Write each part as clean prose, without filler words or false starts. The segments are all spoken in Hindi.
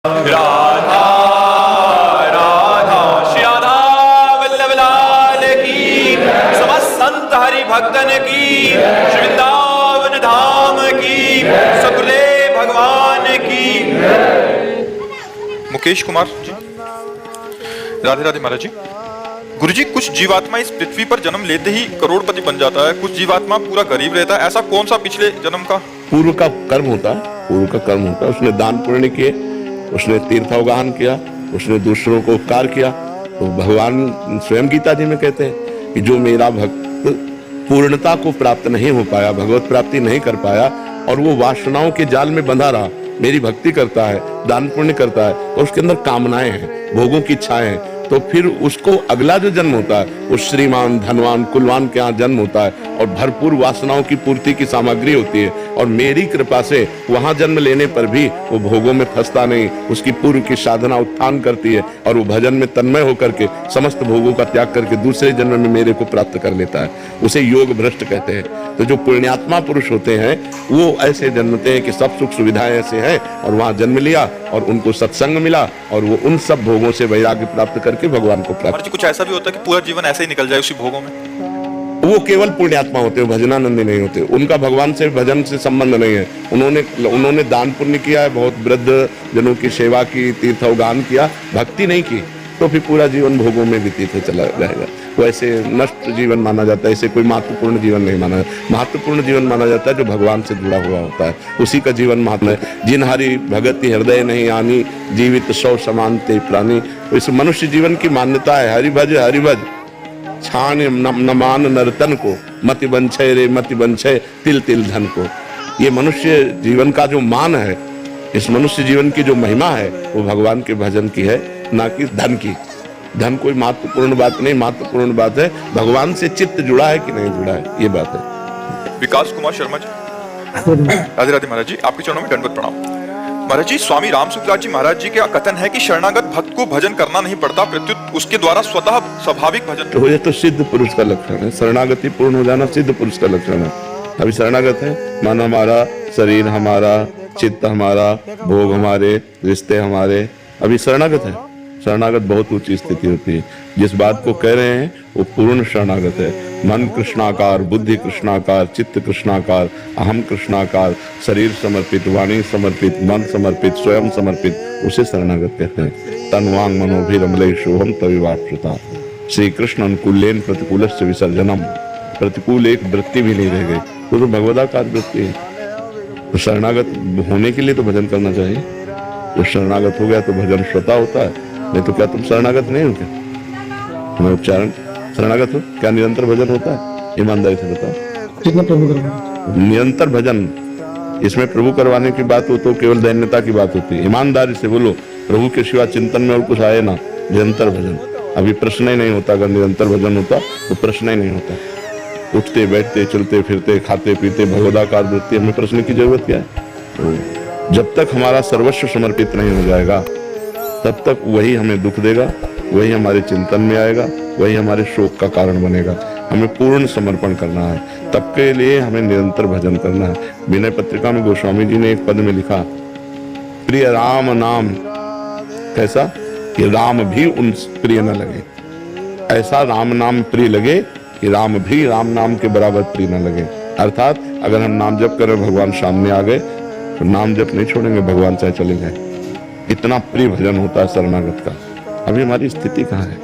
राधा राधा श्री राधा वल्लभ लाल की, समस्त संत हरि भक्तन की, श्री वृंदावन धाम की, सकुले भगवान की। मुकेश कुमार जी, राधे राधे महाराज जी। गुरुजी, कुछ जीवात्मा इस पृथ्वी पर जन्म लेते ही करोड़पति बन जाता है, कुछ जीवात्मा पूरा गरीब रहता है, ऐसा कौन सा पिछले जन्म का पूर्व का कर्म होता है? पूर्व का कर्म होता है, उसने दान पुण्य किए, उसने तीर्थावगाहन किया, उसने दूसरों को उपकार किया। तो भगवान स्वयं गीता जी में कहते हैं कि जो मेरा भक्त पूर्णता को प्राप्त नहीं हो पाया, भगवत प्राप्ति नहीं कर पाया और वो वासनाओं के जाल में बंधा रहा, मेरी भक्ति करता है, दान पुण्य करता है, और उसके अंदर कामनाएं हैं, भोगों की इच्छाएं हैं, तो फिर उसको अगला जो जन्म होता है वो श्रीमान धनवान कुलवान के यहाँ जन्म होता है और भरपूर वासनाओं की पूर्ति की सामग्री होती है। और मेरी कृपा से वहां जन्म लेने पर भी वो भोगों में फंसता नहीं, उसकी पूर्व की साधना उत्थान करती है और वो भजन में तन्मय होकर के समस्त भोगों का त्याग करके दूसरे जन्म में मेरे को प्राप्त कर लेता है। उसे योग भ्रष्ट कहते हैं। तो जो पुण्यात्मा पुरुष होते हैं वो ऐसे जन्मते हैं कि सब सुख सुविधाएं ऐसे हैं और वहां जन्म लिया और उनको सत्संग मिला और वो उन सब भोगों से वैराग्य प्राप्त करके भगवान को प्राप्त। कुछ ऐसा भी होता है कि पूरा जीवन ऐसे ही निकल जाए उसी भोगों में? वो केवल पुण्यात्मा होते हैं, भजनानंदी नहीं होते, उनका भगवान से भजन से संबंध नहीं है। उन्होंने दान पुण्य किया है, बहुत वृद्ध जनों की सेवा की, तीर्थावगाहन किया, भक्ति नहीं की, तो फिर पूरा जीवन भोगों में व्यतीत हो चला जाएगा। वो ऐसे नष्ट जीवन माना जाता है, इसे कोई महत्वपूर्ण जीवन नहीं माना जाता। महत्वपूर्ण जीवन माना जाता है जो भगवान से जुड़ा हुआ होता है, उसी का जीवन महात्मा है। जिन हरि भगति हृदय नहीं आनी, जीवित सौ समान ते प्राणी। इस मनुष्य जीवन की मान्यता है, हरि भज छान नमान नर्तन को, मति बंछय रे मति बंछय तिल तिल धन को। ये मनुष्य जीवन का जो मान है, इस मनुष्य जीवन की जो महिमा है वो भगवान के भजन की है, ना कि धन की। धन कोई महत्वपूर्ण बात नहीं, महत्वपूर्ण बात है भगवान से चित्त जुड़ा है कि नहीं जुड़ा है, ये बात है। विकास कुमार शर्मा जी, राधे राधे महाराज जी, आपके चरणों में दंडवत प्रणाम। महाराज जी, स्वामी राम सुखदास जी महाराज जी का कथन है कि शरणागत भक्त को भजन करना नहीं पड़ता, प्रत्युत उसके द्वारा स्वतः स्वाभाविक भजन। तो ये तो सिद्ध पुरुष का लक्षण है, शरणागति पूर्ण हो जाना सिद्ध पुरुष का लक्षण है। अभी शरणागत है, मन हमारा, शरीर हमारा, चित्त हमारा, भोग हमारे, रिश्ते हमारे, अभी शरणागत है। शरणागत बहुत ऊंची स्थिति होती है। जिस बात को कह रहे हैं वो पूर्ण शरणागत है। मन कृष्णाकार, बुद्धि कृष्णाकार, चित्त कृष्णाकार, अहम कृष्णाकार, शरीर समर्पित, वाणी समर्पित, मन समर्पित, स्वयं समर्पित, उसे शरणागत कहते हैं। तन्वांग मनोभिरमले शोभम तविवाप्युता। श्री कृष्ण अनुकूलेन प्रतिकूलस्य विसर्जनम। प्रतिकूल एक वृत्ति भी नहीं रह गई, तो भगवदाकार वृत्ति है। तो शरणागत होने के लिए तो भजन करना चाहिए। जो शरणागत हो गया तो भजन स्वतः होता है, नहीं तो क्या तुम शरणागत नहीं हो क्या? मैं उच्चारण शरणागत हो क्या? निरंतर भजन होता है? ईमानदारी से बताओ। कितना प्रभु करवाना? निरंतर भजन, इसमें प्रभु करवाने की बात हो तो केवल दैन्यता की बात होती है। ईमानदारी से बोलो, प्रभु के सिवा चिंतन में और कुछ आए ना, निरंतर भजन। अभी प्रश्न ही नहीं होता, अगर निरंतर भजन होता तो प्रश्न ही नहीं होता। उठते बैठते चलते फिरते खाते पीते भगवदाकार वृत्ति, हमें प्रश्न की जरूरत क्या है? जब तक हमारा सर्वस्व समर्पित नहीं हो जाएगा तब तक वही हमें दुख देगा, वही हमारे चिंतन में आएगा, वही हमारे शोक का कारण बनेगा। हमें पूर्ण समर्पण करना है, तब के लिए हमें निरंतर भजन करना है। विनय पत्रिका में गोस्वामी जी ने एक पद में लिखा, प्रिय राम नाम कैसा कि राम भी उन प्रिय न लगे। ऐसा राम नाम प्रिय लगे कि राम भी राम नाम के बराबर प्रिय न लगे। अर्थात अगर हम नाम जप करें, भगवान सामने आ गए तो नाम जप नहीं छोड़ेंगे, भगवान चाहे चले जाए। इतना प्रिय भजन होता है शरणागत का। अभी हमारी स्थिति कहाँ है?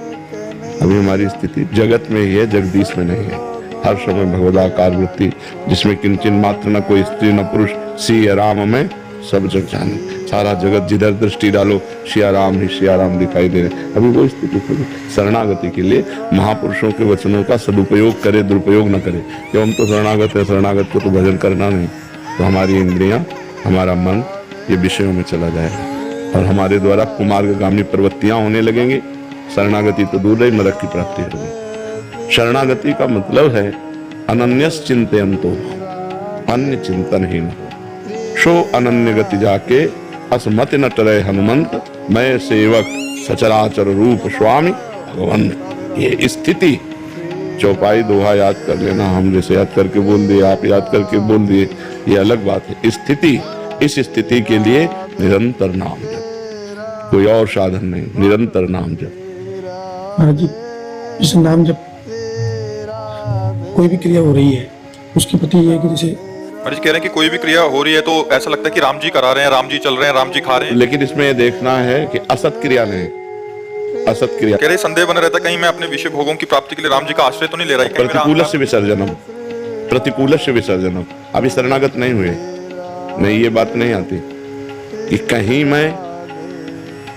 अभी हमारी स्थिति जगत में ही है, जगदीश में नहीं है। हर समय भगवदाकार वृत्ति, जिसमें किंचन मात्र न कोई स्त्री न पुरुष, सिया राम में सब जग जाने। सारा जगत जिधर दृष्टि डालो सिया राम ही सिया राम दिखाई दे रहे। अभी वो स्थिति शरणागति के लिए महापुरुषों के वचनों का सदुपयोग करे, दुरुपयोग न करे। जब हम तो शरणागत है, शरणागत को तो भजन करना नहीं, तो हमारी इंद्रियां, हमारा मन ये विषयों में चला जाएगा और हमारे द्वारा कुमार्गगामी प्रवृत्तियां होने लगेंगी। शरणागति तो दूर रही, नरक की प्राप्ति होगी। शरणागति का मतलब है अनन्यस चिंतयन्तो, अन्य चिंतनहीन। शो अनन्य गति जाके असमति न टरे हनुमंत, मैं सेवक सचराचर रूप स्वामी भगवंत। ये स्थिति चौपाई दोहा याद कर लेना, हम जैसे याद करके बोल दिए, आप याद करके बोल दिए, ये अलग बात है। स्थिति, इस स्थिति के लिए निरंतर नाम जप, कोई और साधन नहीं, निरंतर नाम जप। महाराज जी, इस नाम जब कोई भी क्रिया हो रही है उसके प्रति ये है कि जैसे महाराज जी कह रहे हैं कि कोई भी क्रिया हो रही है तो ऐसा लगता है कि राम जी करा रहे हैं, राम जी चल रहे हैं, राम जी खा रहे हैं। लेकिन इसमें यह देखना है कि असत क्रिया नहीं, असत क्रिया। कह रहे संदेह बना रहता है कहीं मैं अपने विषय भोगों की प्राप्ति के लिए राम जी का आश्रय तो नहीं ले रहा है, कहीं मेरा प्रतिकूल से विसर्जनम, प्रतिकूल से विसर्जनम। अभी शरणागत नहीं हुए, नहीं ये बात नहीं आती कि कहीं मैं,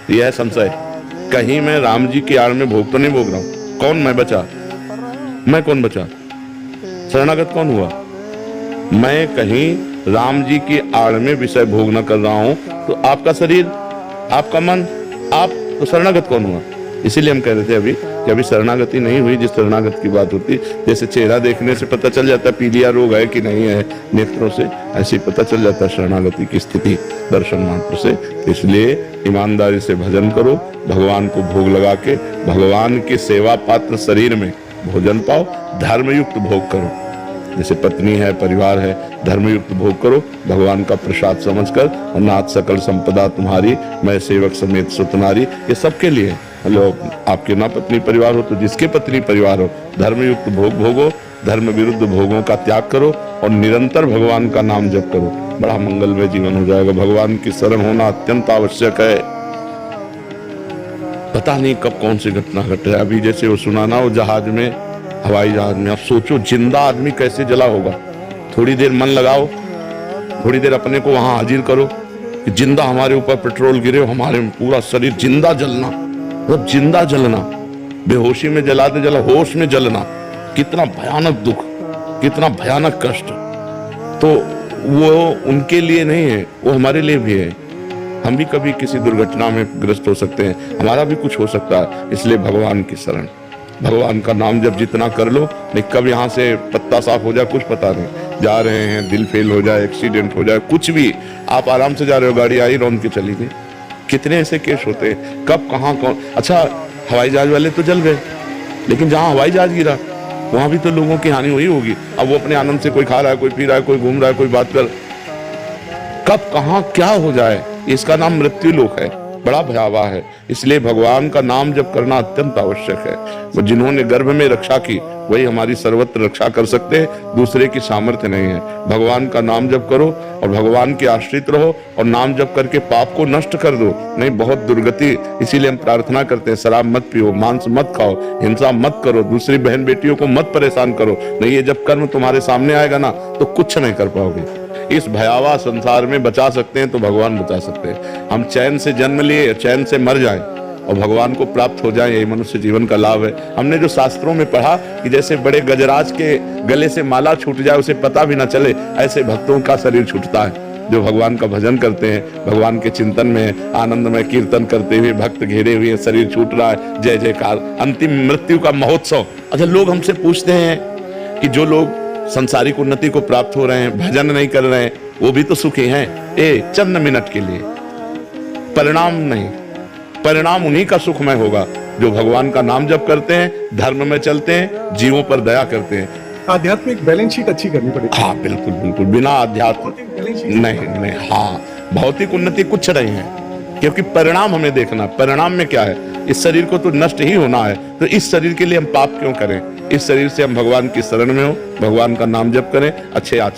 यह है संशय, कहीं मैं राम जी की आड़ में भोग तो नहीं भोग रहा हूं। कौन मैं बचा? मैं कौन बचा? शरणागत कौन हुआ? मैं कहीं राम जी की आड़ में विषय भोग न कर रहा हूं तो आपका शरीर, आपका मन, आप तो शरणागत कौन हुआ? इसीलिए हम कह रहे थे अभी कि अभी शरणागति नहीं हुई। जिस शरणागत की बात होती, जैसे चेहरा देखने से पता चल जाता है पीलिया रोग है कि नहीं है नेत्रों से, ऐसे ही पता चल जाता है शरणागति की स्थिति दर्शन मात्र से। इसलिए ईमानदारी से भजन करो, भगवान को भोग लगा के भगवान के सेवा पात्र शरीर में भोजन पाओ, धर्मयुक्त भोग करो। जैसे पत्नी है, परिवार है, धर्मयुक्त भोग करो भगवान का प्रसाद समझकर। और नाथ सकल संपदा तुम्हारी, मैं सेवक समेत सुतनारी, ये सबके लिए। हेलो, आपके ना पत्नी परिवार हो तो जिसके पत्नी परिवार हो, धर्मयुक्त भोग भोगो, धर्म विरुद्ध भोगों का त्याग करो और निरंतर भगवान का नाम जप करो। बड़ा मंगलमय जीवन हो जाएगा। भगवान की शरण होना अत्यंत आवश्यक है। पता नहीं कब कौन सी घटना घट है। अभी जैसे वो सुना ना, वो जहाज में, हवाई जहाज में, आप सोचो जिंदा आदमी कैसे जला होगा। थोड़ी देर मन लगाओ, थोड़ी देर अपने को वहां हाजिर करो कि जिंदा हमारे ऊपर पेट्रोल गिरे, हमारे पूरा शरीर जिंदा जलना, मतलब जिंदा जलना, बेहोशी में जलाते जला होश में जलना, कितना भयानक दुख, कितना भयानक कष्ट। तो वो उनके लिए नहीं है, वो हमारे लिए भी है। हम भी कभी किसी दुर्घटना में ग्रस्त हो सकते हैं, हमारा भी कुछ हो सकता है। इसलिए भगवान की शरण, भगवान का नाम जब जितना कर लो, नहीं कब यहाँ से पत्ता साफ हो जाए कुछ पता नहीं। जा रहे हैं, दिल फेल हो जाए, एक्सीडेंट हो जाए, कुछ भी, आप आराम से जा रहे हो, गाड़ी आई रौंद के चली गई। कितने ऐसे केस होते हैं, कब कहाँ कौन। अच्छा, हवाई जहाज वाले तो जल गए, लेकिन जहाँ हवाई जहाज गिरा वहां भी तो लोगों की हानि हुई होगी। अब वो अपने आनंद से कोई खा रहा है, कोई पी रहा है, कोई घूम रहा है, कोई बात कर, कब कहाँ क्या हो जाए, इसका नाम मृत्यु लोक है, बड़ा भयावह है। इसलिए भगवान का नाम जप करना अत्यंत आवश्यक है। वो जिन्होंने गर्भ में रक्षा की वही हमारी सर्वत्र रक्षा कर सकते हैं, दूसरे की सामर्थ्य नहीं है। भगवान का नाम जप करो और भगवान के आश्रित रहो और नाम जप करके पाप को नष्ट कर दो, नहीं बहुत दुर्गति। इसीलिए हम प्रार्थना करते हैं, शराब मत पियो, मांस मत खाओ, हिंसा मत करो, दूसरी बहन बेटियों को मत परेशान करो। नहीं, ये जब कर्म तुम्हारे सामने आएगा ना तो कुछ नहीं कर पाओगे। इस भयावह संसार में बचा सकते हैं तो भगवान बचा सकते हैं। हम चैन से जन्म लिए, चैन से मर जाएं और भगवान को प्राप्त हो जाएं, यही मनुष्य जीवन का लाभ है। हमने जो शास्त्रों में पढ़ा कि जैसे बड़े गजराज के गले से माला छूट जाए, उसे पता भी ना चले, ऐसे भक्तों का शरीर छूटता है जो भगवान का भजन करते हैं, भगवान के चिंतन में आनंदमय कीर्तन करते हुए भक्त घेरे हुए, शरीर छूट रहा है, जय जयकार, अंतिम मृत्यु का महोत्सव। अच्छा, लोग हमसे पूछते हैं कि जो लोग संसारिक उन्नति को प्राप्त हो रहे हैं, भजन नहीं कर रहे हैं, वो भी तो सुखी हैं। चंद मिनट के लिए, परिणाम नहीं, परिणाम उन्हीं का सुखमय होगा जो भगवान का नाम जप करते हैं, धर्म में चलते हैं, जीवों पर दया करते हैं। आध्यात्मिक बैलेंस शीट अच्छी करनी पड़ेगी। हाँ बिल्कुल बिल्कुल, बिना आध्यात्म नहीं नहीं, हाँ भौतिक उन्नति कुछ नहीं है, क्योंकि परिणाम हमें देखना। परिणाम में क्या है, इस शरीर को तो नष्ट ही होना है, तो इस शरीर के लिए हम पाप क्यों करें। इस शरीर से हम भगवान की शरण में हो, भगवान का नाम जप करें, अच्छे आचरण